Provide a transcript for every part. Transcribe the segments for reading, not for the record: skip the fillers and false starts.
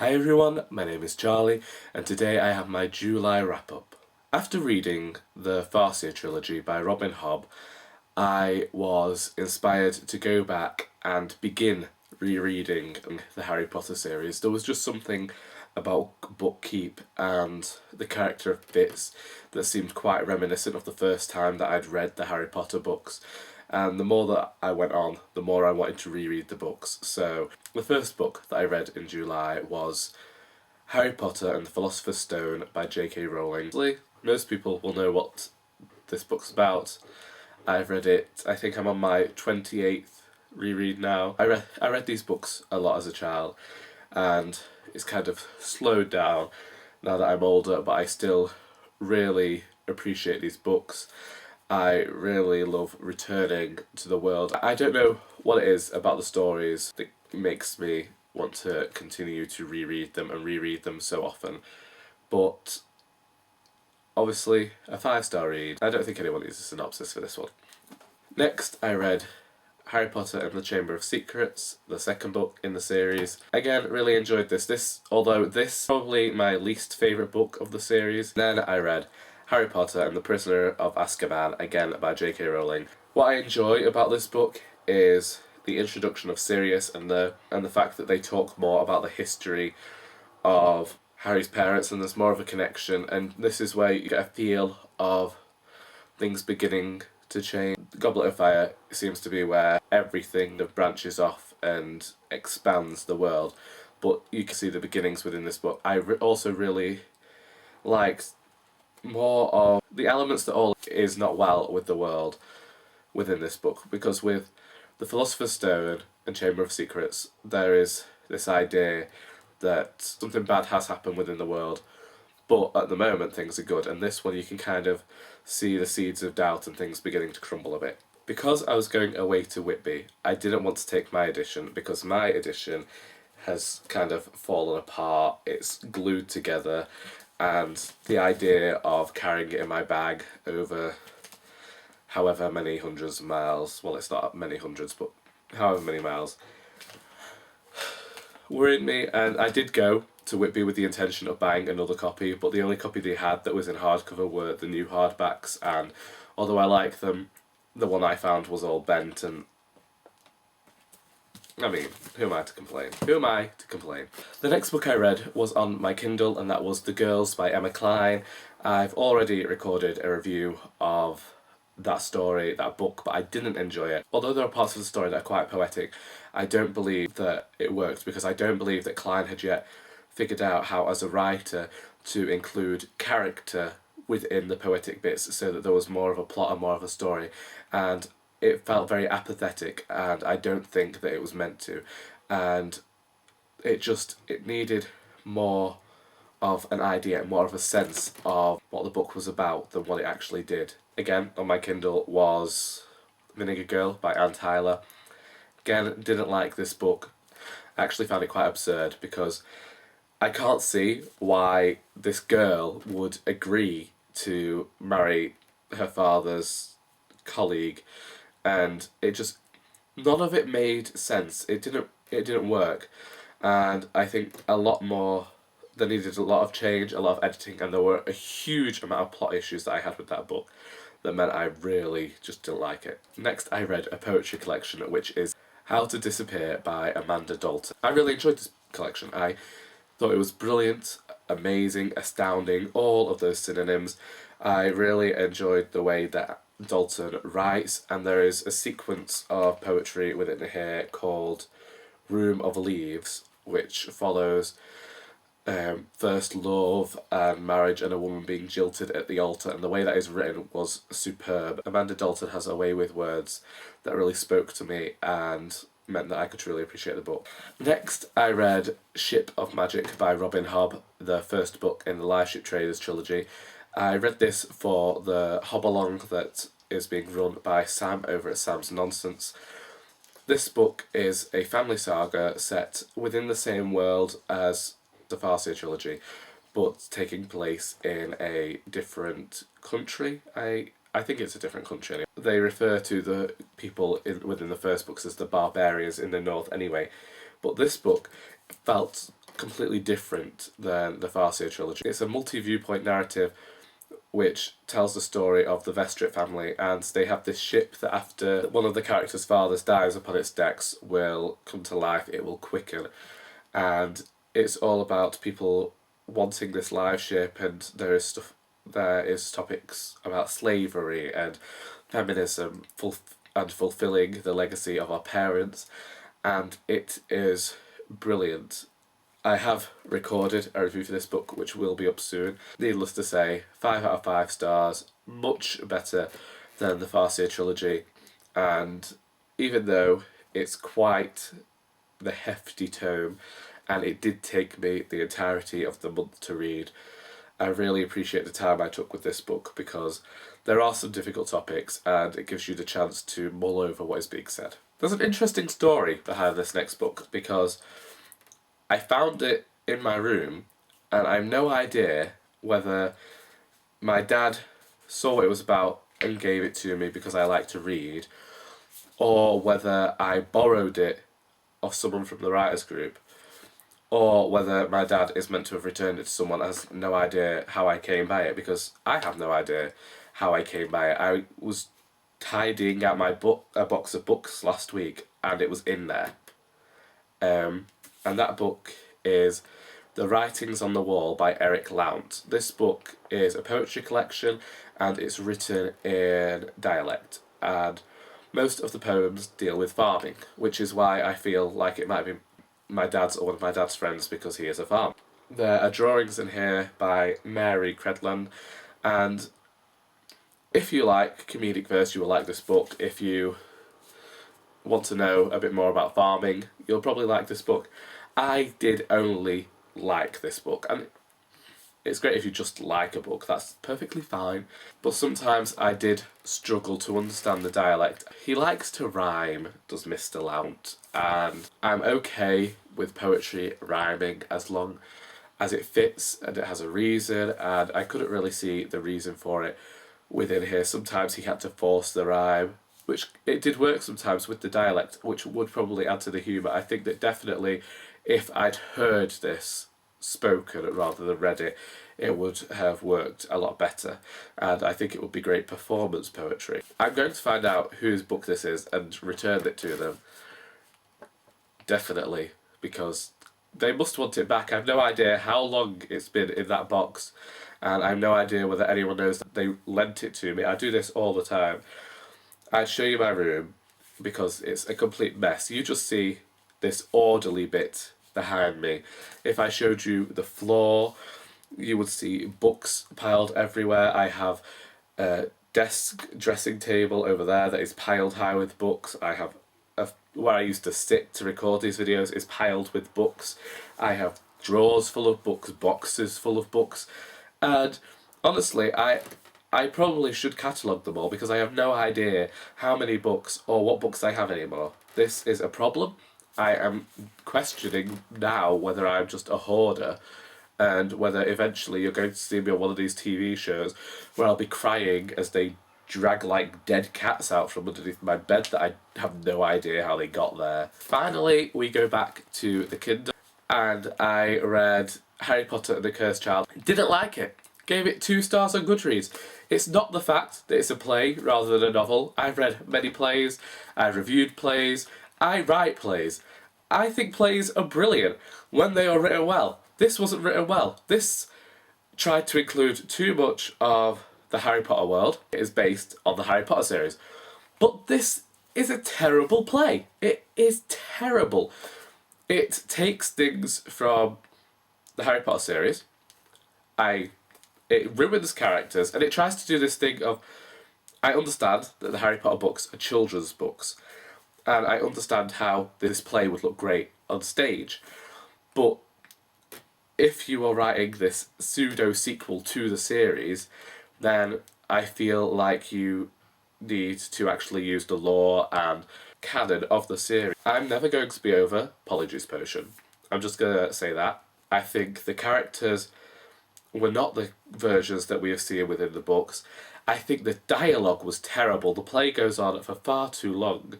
Hi everyone, my name is Charlie, and today I have my July wrap-up. After reading the Farseer trilogy by Robin Hobb, I was inspired to go back and begin rereading the Harry Potter series. There was just something about Bookkeep and the character of Fitz that seemed quite reminiscent of the first time that I'd read the Harry Potter books. And the more that I went on, the more I wanted to reread the books. So the first book that I read in July was Harry Potter and the Philosopher's Stone by J.K. Rowling. Most people will know what this book's about. I've read it, I think I'm on my 28th reread now. I read these books a lot as a child, and it's kind of slowed down now that I'm older, but I still really appreciate these books. I really love returning to the world. I don't know what it is about the stories that makes me want to continue to reread them and reread them so often, but obviously a 5-star read. I don't think anyone needs a synopsis for this one. Next, I read Harry Potter and the Chamber of Secrets, the second book in the series. Again, really enjoyed this. Although this is probably my least favourite book of the series. Then I read Harry Potter and the Prisoner of Azkaban, again by J.K. Rowling. What I enjoy about this book is the introduction of Sirius and the fact that they talk more about the history of Harry's parents, and there's more of a connection, and this is where you get a feel of things beginning to change. Goblet of Fire seems to be where everything branches off and expands the world, but you can see the beginnings within this book. I also really liked more of the elements that all is not well with the world within this book, because with the Philosopher's Stone and Chamber of Secrets there is this idea that something bad has happened within the world, but at the moment things are good, and this one you can kind of see the seeds of doubt and things beginning to crumble a bit. Because I was going away to Whitby, I didn't want to take my edition because my edition has kind of fallen apart, it's glued together, and the idea of carrying it in my bag over however many hundreds of miles, well it's not many hundreds, but however many miles, worried me, and I did go to Whitby with the intention of buying another copy, but the only copy they had that was in hardcover were the new hardbacks, and although I like them, the one I found was all bent, and I mean, who am I to complain? Who am I to complain? The next book I read was on my Kindle, and that was The Girls by Emma Cline. I've already recorded a review of that story, that book, but I didn't enjoy it. Although there are parts of the story that are quite poetic, I don't believe that it worked, because I don't believe that Cline had yet figured out how, as a writer, to include character within the poetic bits so that there was more of a plot and more of a story, and it felt very apathetic, and I don't think that it was meant to, and it needed more of an idea, more of a sense of what the book was about than what it actually did. Again, on my Kindle was Vinegar Girl by Anne Tyler. Again, didn't like this book. I actually found it quite absurd, because I can't see why this girl would agree to marry her father's colleague, and none of it made sense. It didn't work, and I think there needed a lot of change, a lot of editing, and there were a huge amount of plot issues that I had with that book that meant I really just didn't like it. Next I read a poetry collection, which is How to Disappear by Amanda Dalton. I really enjoyed this collection. I thought it was brilliant, amazing, astounding, all of those synonyms. I really enjoyed the way that Dalton writes, and there is a sequence of poetry within here called Room of Leaves, which follows first love and marriage and a woman being jilted at the altar, and the way that is written was superb. Amanda Dalton has a way with words that really spoke to me and meant that I could truly appreciate the book. Next I read Ship of Magic by Robin Hobb, the first book in the Live Ship Traders trilogy. I read this for the Hob-along that is being run by Sam over at Sam's Nonsense. This book is a family saga set within the same world as the Farseer trilogy, but taking place in a different country. I think it's a different country anyway. They refer to the people within the first books as the barbarians in the north anyway, but this book felt completely different than the Farseer trilogy. It's a multi-viewpoint narrative which tells the story of the Vestrit family, and they have this ship that after one of the characters' fathers dies upon its decks will come to life, it will quicken, and it's all about people wanting this live ship, and there is topics about slavery and feminism and fulfilling the legacy of our parents, and it is brilliant. I have recorded a review for this book, which will be up soon. Needless to say, 5 out of 5 stars, much better than the Farseer trilogy, and even though it's quite the hefty tome, and it did take me the entirety of the month to read, I really appreciate the time I took with this book because there are some difficult topics and it gives you the chance to mull over what is being said. There's an interesting story behind this next book because I found it in my room and I have no idea whether my dad saw what it was about and gave it to me because I like to read, or whether I borrowed it off someone from the writers group, or whether my dad is meant to have returned it to someone. Has no idea how I came by it, because I have no idea how I came by it. I was tidying out a box of books last week and it was in there. And that book is The Writings on the Wall by Eric Lount. This book is a poetry collection and it's written in dialect, and most of the poems deal with farming, which is why I feel like it might be my dad's or one of my dad's friends, because he is a farmer. There are drawings in here by Mary Credland, and if you like comedic verse, you will like this book. If you want to know a bit more about farming, you'll probably like this book. I did only like this book, and it's great if you just like a book, that's perfectly fine. But sometimes I did struggle to understand the dialect. He likes to rhyme, does Mr. Lount, and I'm okay with poetry rhyming as long as it fits and it has a reason, and I couldn't really see the reason for it within here. Sometimes he had to force the rhyme, which it did work sometimes with the dialect, which would probably add to the humour. I think that definitely if I'd heard this spoken rather than read it, it would have worked a lot better, and I think it would be great performance poetry. I'm going to find out whose book this is and return it to them, definitely, because they must want it back. I have no idea how long it's been in that box, and I have no idea whether anyone knows that they lent it to me. I do this all the time. I'd show you my room because it's a complete mess. You just see this orderly bit behind me. If I showed you the floor, you would see books piled everywhere. I have a desk dressing table over there that is piled high with books. I have where I used to sit to record these videos is piled with books. I have drawers full of books, boxes full of books, and honestly I probably should catalogue them all because I have no idea how many books or what books I have anymore. This is a problem. I am questioning now whether I'm just a hoarder, and whether eventually you're going to see me on one of these TV shows where I'll be crying as they drag like dead cats out from underneath my bed that I have no idea how they got there. Finally, we go back to the Kindle, and I read Harry Potter and the Cursed Child. Didn't like it. Gave it 2 stars on Goodreads. It's not the fact that it's a play rather than a novel. I've read many plays, I've reviewed plays, I write plays. I think plays are brilliant when they are written well. This wasn't written well. This tried to include too much of the Harry Potter world. It is based on the Harry Potter series. But this is a terrible play. It is terrible. It takes things from the Harry Potter series. It ruins characters, and it tries to do this thing of, I understand that the Harry Potter books are children's books, and I understand how this play would look great on stage, but if you are writing this pseudo-sequel to the series, then I feel like you need to actually use the lore and canon of the series. I'm never going to be over Polyjuice Potion. I'm just going to say that. I think the characters were not the versions that we have seen within the books. I think the dialogue was terrible. The play goes on for far too long,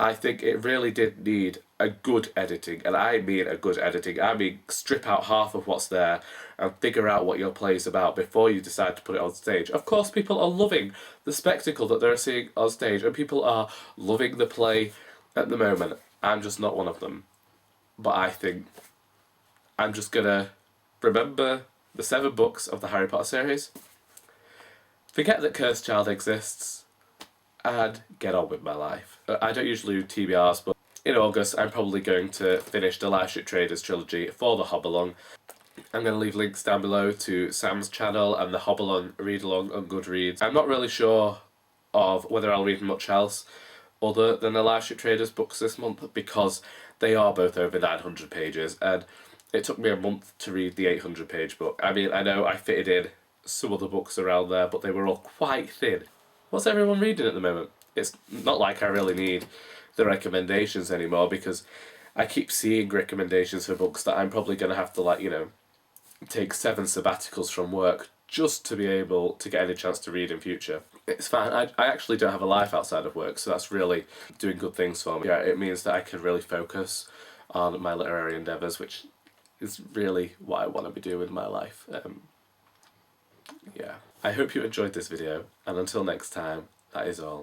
I think it really did need a good editing, and I mean a good editing. I mean strip out half of what's there and figure out what your play is about before you decide to put it on stage. Of course, people are loving the spectacle that they're seeing on stage, and people are loving the play at the moment. I'm just not one of them. But I think I'm just gonna remember the 7 books of the Harry Potter series, forget that Cursed Child exists, and get on with my life. I don't usually do TBRs, but in August I'm probably going to finish the Live Ship Traders trilogy for the Hobbalong. I'm going to leave links down below to Sam's channel and the Hobbalong read-along on Goodreads. I'm not really sure of whether I'll read much else other than the Live Ship Traders books this month, because they are both over 900 pages, and it took me a month to read the 800-page book. I mean, I know I fitted in some other books around there, but they were all quite thin. What's everyone reading at the moment? It's not like I really need the recommendations anymore, because I keep seeing recommendations for books that I'm probably going to have to, like, you know, take 7 sabbaticals from work just to be able to get any chance to read in future. It's fine. I actually don't have a life outside of work, so that's really doing good things for me. Yeah, it means that I can really focus on my literary endeavours, which is really what I want to be doing with my life. Yeah. I hope you enjoyed this video, and until next time, that is all.